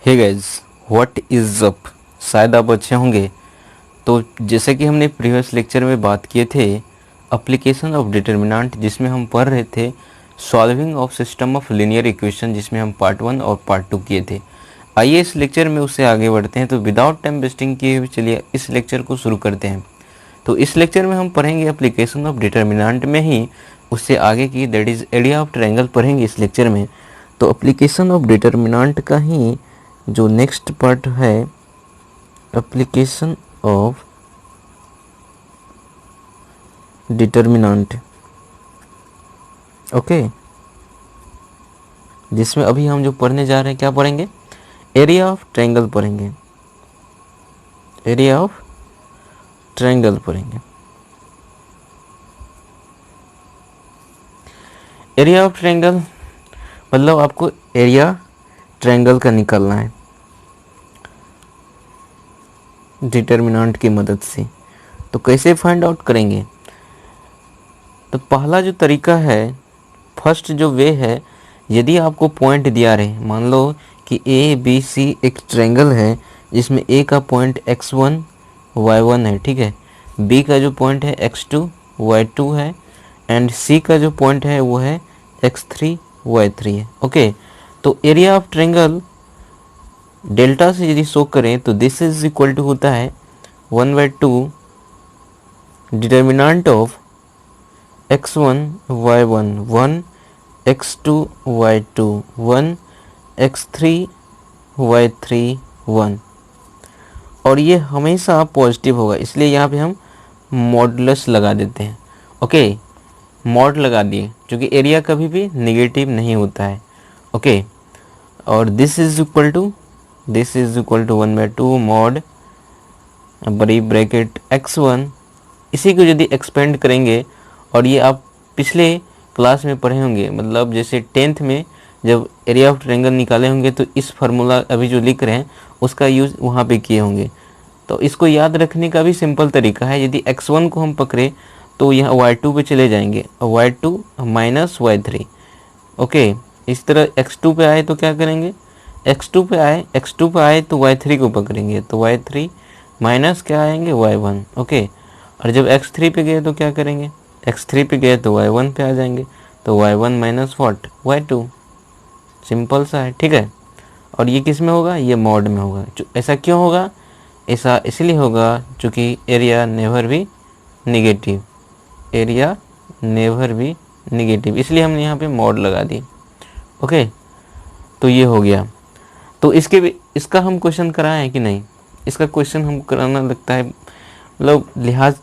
Hey guys, what is up. शायद आप अच्छे होंगे। तो जैसे कि हमने प्रीवियस लेक्चर में बात किए थे एप्लीकेशन ऑफ डिटर्मिनेंट, जिसमें हम पढ़ रहे थे solving of system of linear equation, जिसमें हम पार्ट 1 और पार्ट 2 किए थे। आइए इस लेक्चर में उससे आगे बढ़ते हैं। तो विदाउट टाइम वेस्टिंग किए हुए चलिए इस लेक्चर को शुरू करते हैं। तो इस लेक्चर में हम पढ़ेंगे एप्लीकेशन ऑफ डिटर्मिनेंट में ही उससे आगे की, that is area of triangle पढ़ेंगे इस लेक्चर में। तो एप्लीकेशन ऑफ डिटर्मिनेंट का ही जो नेक्स्ट पार्ट है एप्लीकेशन ऑफ डिटर्मिनेंट, ओके, जिसमें अभी हम जो पढ़ने जा रहे हैं क्या पढ़ेंगे, एरिया ऑफ ट्रायंगल पढ़ेंगे। एरिया ऑफ ट्रायंगल पढ़ेंगे। एरिया ऑफ ट्रायंगल मतलब आपको एरिया ट्रायंगल का निकालना है डिटर्मिनेंट की मदद से। तो कैसे फाइंड आउट करेंगे? तो पहला जो तरीका है, फर्स्ट जो वे है, यदि आपको पॉइंट दिया रहे, मान लो कि ए बी सी एक ट्रायंगल है जिसमें ए का पॉइंट x1 y1 है, ठीक है, बी का जो पॉइंट है x2 y2 है, एंड सी का जो पॉइंट है वो है x3 y3 है। ओके, तो एरिया ऑफ ट्रायंगल डेल्टा से यदि शो करें तो दिस इज इक्वल टू होता है 1/2 determinant of x1 y1 1, x2 y2 1, x3 y3 1, और ये हमेशा पॉजिटिव होगा, इसलिए यहाँ पे हम मॉडुलस लगा देते हैं। ओके, मॉड लगा दिए, क्योंकि एरिया कभी भी नेगेटिव नहीं होता है। ओके, और this is equal to 1/2 mod बड़ी ब्रैकेट x1। इसी को यदि एक्सपेंड करेंगे, और ये आप पिछले क्लास में पढ़े होंगे, मतलब जैसे 10th में जब एरिया ऑफ ट्रायंगल निकाले होंगे तो इस फार्मूला अभी जो लिख रहे हैं उसका यूज़ वहाँ पे किए होंगे। तो इसको याद रखने का भी सिंपल तरीका है, यदि x1 को हम पकड़े तो यहाँ y2 पे चले जाएंगे, y2 माइनस y3। ओके, इस तरह x2 पे आए तो क्या करेंगे, x2 पे आए तो y3 को पकड़ेंगे, तो y3 माइनस क्या आएंगे y1। ओके, और जब x3 पे गए तो क्या करेंगे, x3 पे गए तो y1 पे आ जाएंगे, तो y1 minus what y2। Simple सा है, ठीक है। और ये किस में होगा, ये मॉड में होगा। ऐसा क्यों होगा, ऐसा इसलिए होगा क्योंकि एरिया नेवर भी निगेटिव, एरिया नेवर भी निगेटिव, इसलिए हमने यहाँ पे मॉड लगा दी। ओके, तो ये हो गया। तो इसका हम क्वेश्चन कराएं है कि नहीं, इसका क्वेश्चन हम कराना लगता है, मतलब लिहाज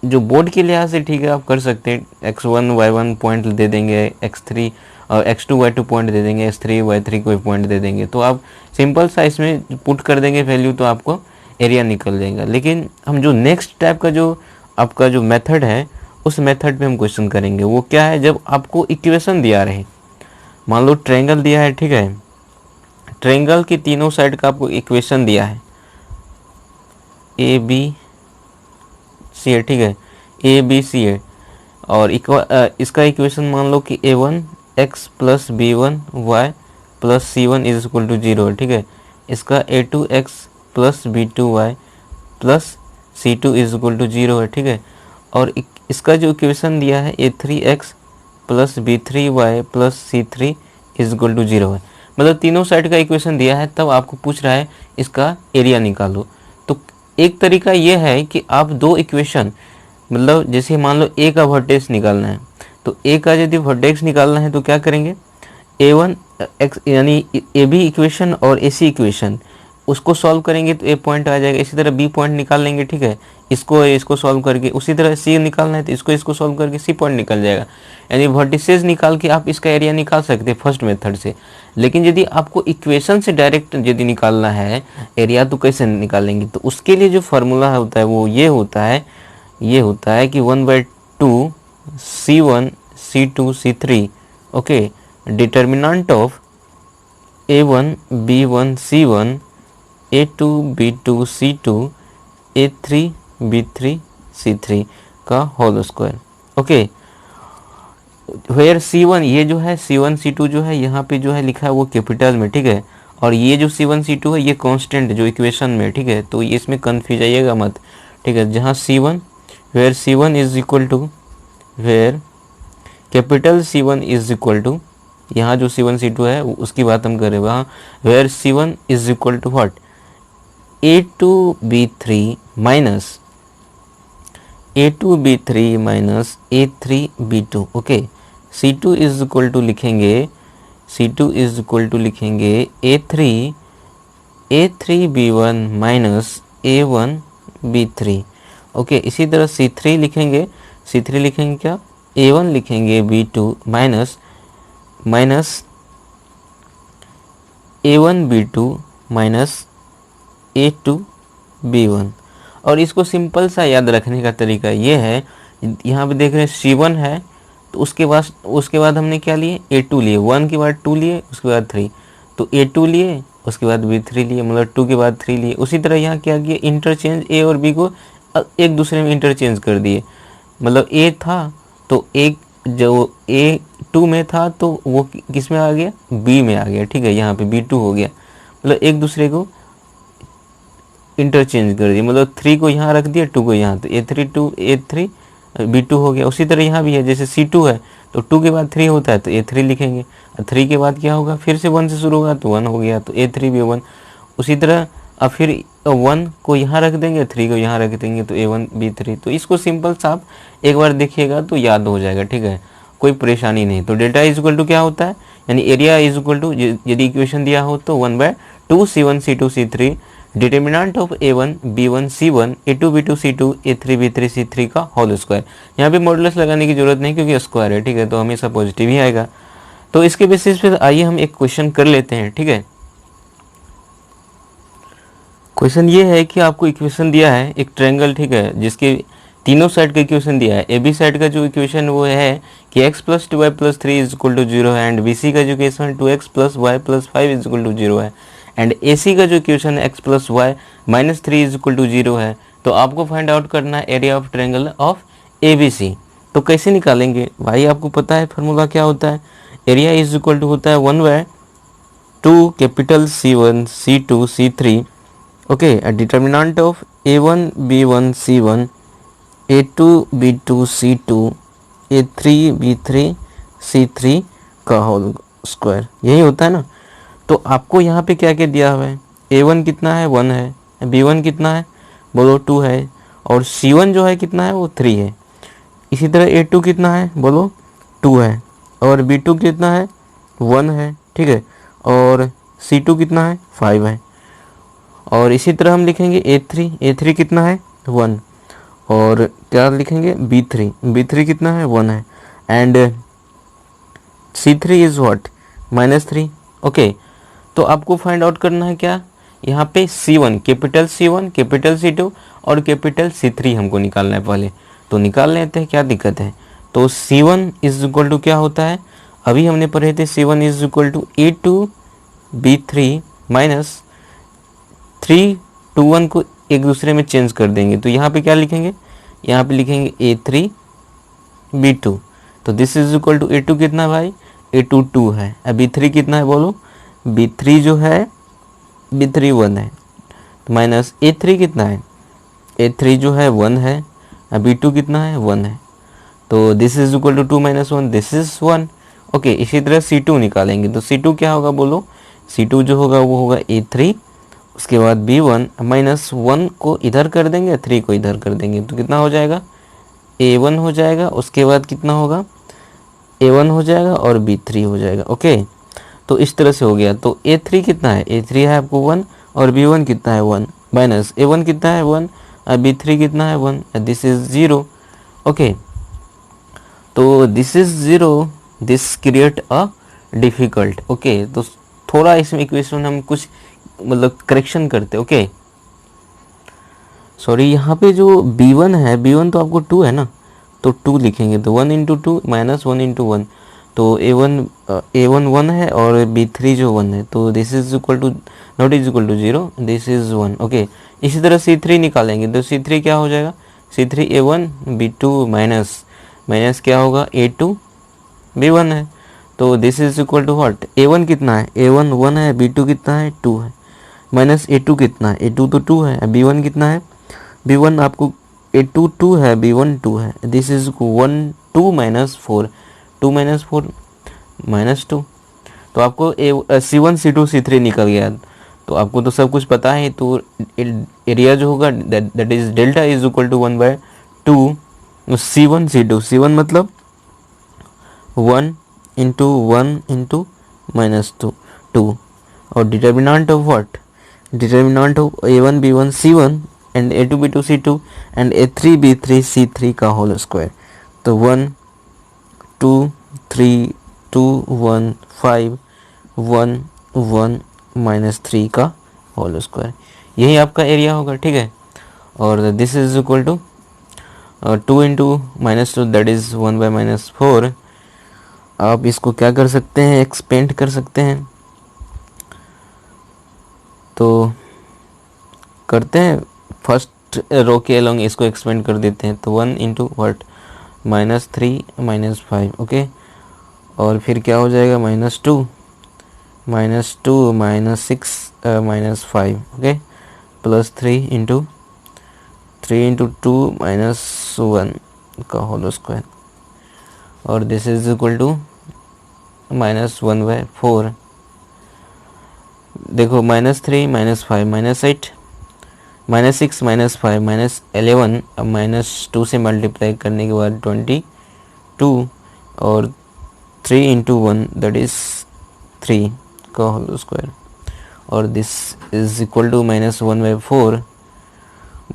जो बोर्ड के लिहाज से ठीक है आप कर सकते हैं। x1 y1 पॉइंट दे देंगे, x3 और x2 y2 पॉइंट दे देंगे, x3 y3 कोई पॉइंट दे देंगे, तो आप सिंपल सा इसमें पुट कर देंगे वैल्यू, तो आपको एरिया निकल जाएगा। लेकिन हम जो नेक्स्ट टाइप का जो आपका जो मेथड है, उस मेथड पे हम क्वेश्चन करेंगे। वो क्या है, जब आपको इक्वेशन दिया रहे, मान लो ट्रायंगल दिया है, ठीक है, ट्रायंगल की तीनों साइड का आपको इक्वेशन दिया है, ए बी सी है, ठीक है, ए बी सी है, और इसका इक्वेशन मान लो कि a1 x plus b1 y plus c1 is equal to 0 है, ठीक है, इसका a2 x plus b2 y plus c2 is equal to 0 है, ठीक है, और इसका जो इक्वेशन दिया है a3 x plus b3 y plus c3 is equal to 0 है। मतलब तीनों साइड का इक्वेशन दिया है, तब आपको पूछ रहा है इसका एरिया निकालो। तो एक तरीका ये है कि आप दो इक्वेशन, मतलब जैसे मान लो ए का वर्टेक्स निकालना है, तो ए का यदि वर्टेक्स निकालना है तो क्या करेंगे, a1 x यानी ए बी इक्वेशन और ए सी इक्वेशन, उसको सॉल्व करेंगे तो ए पॉइंट आ जाएगा। इसी तरह बी पॉइंट निकाल लेंगे, ठीक है, इसको सॉल्व करके, उसी तरह सी निकालना है तो इसको सॉल्व करके सी पॉइंट निकल जाएगा। यानी वर्टिसेस निकाल के आप इसका एरिया निकाल सकते हैं फर्स्ट मेथड से। लेकिन यदि आपको इक्वेशन से डायरेक्ट यदि निकालना है एरिया, तो कैसे निकालेंगे, तो उसके लिए जो फार्मूला होता है वो ये होता है कि 1/2 C1 C2 C3, okay, determinant of A1 B1 C1 A2 B2 C2 A3 B3 C3 का whole square. Okay, where C1 ये जो है C1 C2 जो है यहाँ पे जो है लिखा है वो कैपिटल में, ठीक है, और ये जो C1 C2 है ये कांस्टेंट जो इक्वेशन में, ठीक है, तो ये इसमें कन्फ्यूज आइएगा मत, ठीक है। जहाँ C1 where C1 is equal to, where capital C1 is equal to, यहाँ जो C1 C2 है उसकी बात हम कर रहे हैं, वहाँ where C1 is equal to what, A2B3 minus A2B3 minus A3B2, okay. C2 is equal to लिखेंगे, C2 इज इक्वल टू लिखेंगे A3B1 माइनस A1B3, ओके। इसी तरह C3 लिखेंगे, C3 लिखेंगे क्या, A1 लिखेंगे B2 minus A1B2 minus A2B1। और इसको सिंपल सा याद रखने का तरीका ये है, यहाँ पे देख रहे हैं C1 है, तो उसके बाद हमने क्या लिए, A2 लिए, 1 के बाद 2 लिए, उसके बाद 3, तो A2 लिए, उसके बाद B3 लिए, मतलब 2 के बाद 3 लिए। उसी तरह यहाँ क्या किया, इंटरचेंज A और B को एक दूसरे में इंटरचेंज कर दिए, मतलब A था तो एक जो A2 में था तो वो किस में आ गया, B में आ गया, ठीक है, यहाँ पे B2 हो गया, मतलब एक दूसरे को इंटरचेंज कर दिया, मतलब 3 को यहाँ रख दिया, 2 को यहाँ, तो A3 B2 हो गया। उसी तरह यहाँ भी है, जैसे C2 है तो 2 के बाद 3 होता है तो A3 लिखेंगे, और 3 के बाद क्या होगा, फिर से 1 से शुरू होगा तो 1 हो गया, तो A3B1। उसी तरह अब फिर 1 को यहाँ रख देंगे, 3 को यहाँ रख देंगे, तो A1B3। तो इसको सिंपल सा आप एक बार देखिएगा तो याद हो जाएगा, ठीक है, कोई परेशानी नहीं। तो डेल्टा इज इक्वल टू क्या होता है, यानी एरिया इज इक्वल टू, यदि इक्वेशन दिया हो तो 1/2 C1 C2 C3 determinant of A1 B1 C1 A2 B2 C2 A3 B3 C3 का होल स्क्वायर। यहाँ पे मॉडुलस लगाने की जरूरत नहीं क्योंकि स्क्वायर है, ठीक है, तो हमेशा पॉजिटिव ही आएगा। तो इसके बेसिस पे आइए हम एक क्वेश्चन कर लेते हैं, ठीक है। क्वेश्चन ये है कि आपको इक्वेशन दिया है एक ट्रायंगल, ठीक है, जिसके तीनों साइड का इक्वेशन दिया है। ए बी साइड का जो इक्वेशन वो है कि x + 2y + 3 is equal to 0 है, एंड बी सी का जो equation 2x + y + 5 is equal to 0 है, एंड ए सी का जो equation x + y - 3 is equal to 0 है। तो आपको फाइंड आउट करना है area of triangle of A B C. तो कैसे निकालेंगे भाई, आपको पता है फार्मूला क्या होता है, एरिया इज इक्वल टू होता है 1/2 capital C1 C2 C3, okay, determinant of A1 B1 C1 A2 B2 C2 A3 B3 C3 का होल स्क्वायर, यही होता है ना। तो आपको यहाँ पे क्या क्या दिया हुआ है, A1 कितना है, 1 है, B1 कितना है बोलो 2 है, और C1 जो है कितना है वो 3 है। इसी तरह A2 कितना है बोलो 2 है, और B2 कितना है 1 है, ठीक है, और C2 कितना है 5 है। और इसी तरह हम लिखेंगे A3 कितना है 1, और क्या लिखेंगे B3 कितना है 1 है, and C3 is what -3, okay. तो आपको फाइंड आउट करना है क्या, यहाँ पे C1 कैपिटल C2 और कैपिटल C3 हमको निकालना है पहले, तो निकाल लेते हैं, क्या दिक्कत है। तो C1 इज इक्वल टू क्या होता है, अभी हमने पढ़े थे C1 is equal to A2B3 minus 3 2 1 को एक दूसरे में चेंज कर देंगे, तो यहाँ पे क्या लिखेंगे, यहाँ पे लिखेंगे A3B2। तो this is equal to A2 कितना भाई, A2 2 है, अब B3 कितना है बोलो, B3 जो है B3 1 है, माइनस A3 कितना है, A3 जो है 1 है, अब B2 कितना है 1 है, तो this is equal to 2 - 1, this is 1, okay. इसी तरह C2 निकालेंगे, तो C2 क्या होगा बोलो, C2 जो होगा वो होगा A3, उसके बाद B1 -1 को इधर कर देंगे, 3 को इधर कर देंगे, तो कितना हो जाएगा A1 हो जाएगा, उसके बाद कितना होगा A1 हो जाएगा और B3 हो जाएगा, ओके। तो इस तरह से हो गया। तो A3 कितना है, A3 है आपको 1, और B1 कितना है 1, माइनस A1 कितना है 1, और B3 कितना है 1, दिस इज 0, ओके। तो this is 0, this create a difficult, okay. तो थोड़ा इसमें इक्वेशन हम कुछ मतलब करेक्शन करते, ओके। सॉरी, यहाँ पे जो B1 है, B1 तो आपको 2 है ना, तो 2 लिखेंगे, तो 1 × 2 माइनस 1 × 1, तो A1 1 है और B3 जो 1 है, तो this is equal to not is equal to 0, this is 1, okay. इसी तरह C3 निकालेंगे, तो C3 क्या हो जाएगा, C3 A1 B2 माइनस क्या होगा A2 B1 है, तो this is equal to what, A1 कितना है, A1 1 है, B2 कितना है 2 है, माइनस A2 कितना है, A2 तो 2 है, B1 कितना है, B1 आपको A2 2 है, B1 2 है, this is 1 2 minus 4, 2 minus 4 minus 2, तो आपको C1 C2 C3 निकल गया। तो आपको तो सब कुछ पता है, तो एरिया जो होगा that is delta is equal to 1/2 C1 C2, C1 मतलब 1 इंटू 1 इंटू माइनस 2 और determinant of what, determinant of A1 B1 C1 and A2 B2 C2 and A3 B3 C3 का होल स्क्वायर। तो 1 2 3 2 1 5 1 1 minus 3 का whole square, यही आपका area होगा, ठीक है। और this is equal to 2 into minus 2 that is 1/-4। आप इसको क्या कर सकते हैं, एक्सपेंड कर सकते हैं, तो करते हैं फर्स्ट रो के अलोंग इसको एक्सपेंड कर देते हैं। तो 1 इंटू व्हाट, -3 -5, ओके। और फिर क्या हो जाएगा, -2 -6 -5, ओके, प्लस 3 इंटू 2 -1 का होल स्क्वायर, और दिस इज इक्वल टू -1/4। देखो -3 -5 -8 -6 -5 -11, अब -2 से मल्टीप्लाई करने के बाद 22 और 3 इंटू 1 दैट इज 3 का होल स्क्वायर, और दिस इज इक्वल टू -1/4।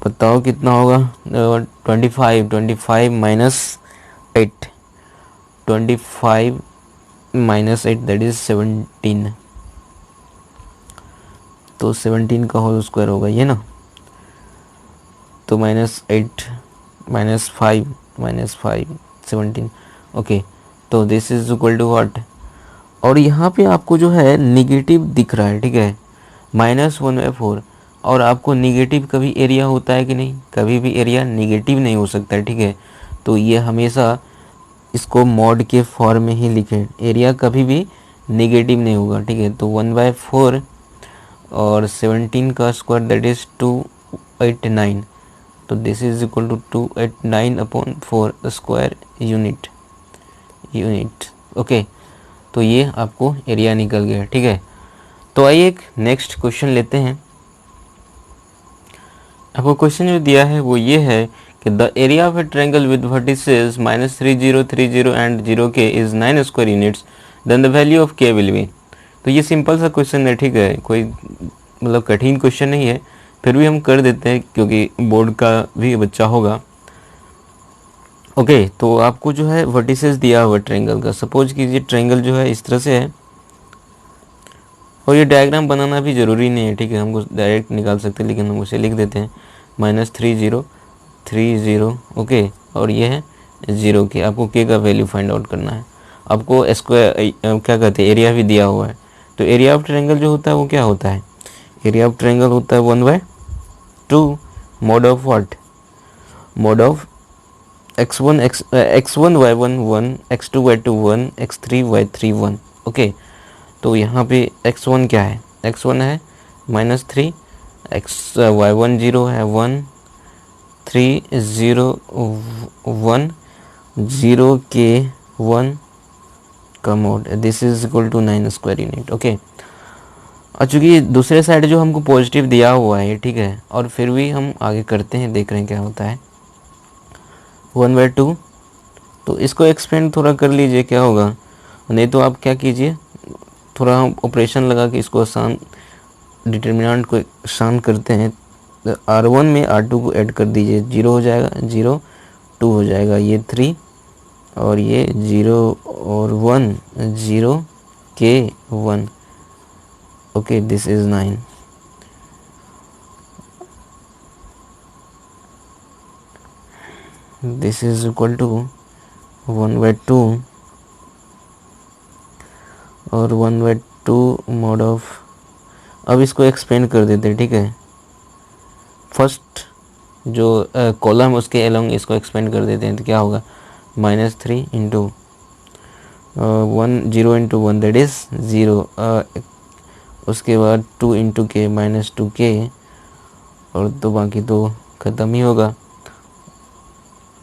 बताओ कितना होगा, 25 -8 25 -8 दैट इज 17, तो 17 का होल स्क्वायर होगा ये ना। तो -8 -5 17, ओके। तो this is equal to what, और यहाँ पे आपको जो है निगेटिव दिख रहा है, ठीक है, -1/4। और आपको निगेटिव कभी एरिया होता है कि नहीं, कभी भी एरिया निगेटिव नहीं हो सकता है, ठीक है। तो ये हमेशा इसको मॉड के फॉर्म में ही लिखें, एरिया कभी भी निगेटिव नहीं होगा, ठीक है। तो 1/4 और 17 का स्क्वायर दैट इज 289, तो this is equal to 289/4 square unit, okay. तो ये आपको एरिया निकल गया, ठीक है। तो आइए एक नेक्स्ट क्वेश्चन लेते हैं। आपको क्वेश्चन जो दिया है वो ये है कि the area of a triangle with vertices -30 30 and 0k is 9 square units, then the value of k will be. तो ये सिंपल सा क्वेश्चन है, ठीक है, कोई मतलब कठिन क्वेश्चन नहीं है, फिर भी हम कर देते हैं क्योंकि बोर्ड का भी बच्चा होगा, ओके। तो आपको जो है वर्टिसेस दिया हुआ ट्रायंगल का, सपोज कीजिए ट्रायंगल जो है इस तरह से है, और ये डायग्राम बनाना भी ज़रूरी नहीं है, ठीक है, हमको डायरेक्ट निकाल सकते हैं, लेकिन हम उसे लिख देते हैं -30 30, ओके। और ये है 0 के, आपको के का वैल्यू फाइंड आउट करना है। आपको स्क्वायर क्या कहते हैं, एरिया भी दिया हुआ है। तो एरिया ऑफ ट्रायंगल जो होता है वो क्या होता है, एरिया ऑफ ट्रायंगल होता है 1/2 mod of what, mod of x1 y1 1 x2 y2 1 x3 y3 1, okay. तो यहाँ पे x1 क्या है, x1 है -3, y1 0 है 1 3 0 1 0 के 1 का mod, this is equal to 9 square unit, okay. और चूँकि दूसरे साइड जो हमको पॉजिटिव दिया हुआ है, ठीक है, और फिर भी हम आगे करते हैं, देख रहे हैं क्या होता है। 1/2, तो इसको एक्सपेंड थोड़ा कर लीजिए, क्या होगा, नहीं तो आप क्या कीजिए, थोड़ा हम ऑपरेशन लगा के इसको आसान, डिटर्मिनेंट को आसान करते हैं। तो R1 में R2 को ऐड कर दीजिए, 0 हो जाएगा, 0 2 हो जाएगा, ये 3 और ये 0 और 1 0 के 1, okay, this is 9। This is equal to 1/2 और 1/2 मॉड ऑफ, अब इसको एक्सपेंड कर देते हैं, ठीक है। फर्स्ट जो कॉलम उसके अलोंग इसको एक्सपेंड कर देते हैं, तो क्या होगा, -3 इंटू 1 0 इंटू 1 दैट इज़ 0, उसके बाद 2 इंटू के माइनस 2k, और तो बाकी तो ख़त्म ही होगा।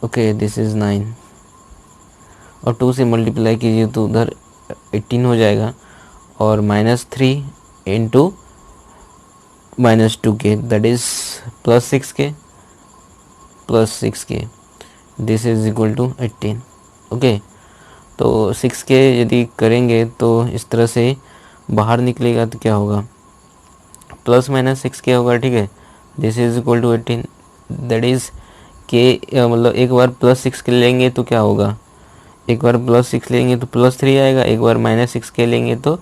ओके दिस इज़ 9, और 2 से मल्टीप्लाई कीजिए तो उधर 18 हो जाएगा, और -3 into -2k that is +6k +6k, this is equal to 18। Okay, तो 6k यदि करेंगे तो इस तरह से बाहर निकलेगा तो क्या होगा, ±6k होगा, ठीक है। This is equal to 18 that is k, मतलब एक बार +6k लेंगे तो क्या होगा, एक बार +6 लेंगे तो +3 आएगा, एक बार -6k लेंगे तो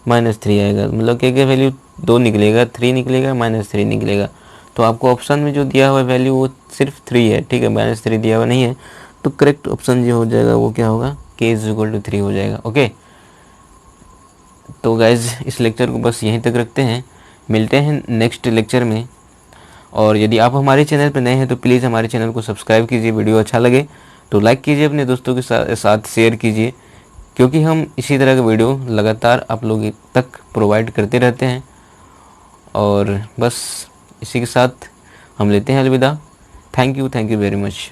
-3 आएगा, मतलब के वैल्यू 2 निकलेगा, 3 निकलेगा, -3 निकलेगा। तो आपको ऑप्शन में जो दिया हुआ वैल्यू वो सिर्फ 3 है, ठीक है, -3 दिया हुआ नहीं है, तो करेक्ट ऑप्शन जो हो जाएगा वो क्या होगा, k इज इक्वल टू 3 हो जाएगा। ओके, तो गाइज इस लेक्चर को बस यहीं तक रखते हैं, मिलते हैं नेक्स्ट लेक्चर में। और यदि आप हमारे चैनल पर नए हैं तो प्लीज़ हमारे चैनल को सब्सक्राइब कीजिए, वीडियो अच्छा लगे तो लाइक कीजिए, अपने दोस्तों के साथ शेयर कीजिए, क्योंकि हम इसी तरह के वीडियो लगातार आप लोगों तक प्रोवाइड करते रहते हैं। और बस इसी के साथ हम लेते हैं अलविदा। Thank you very much.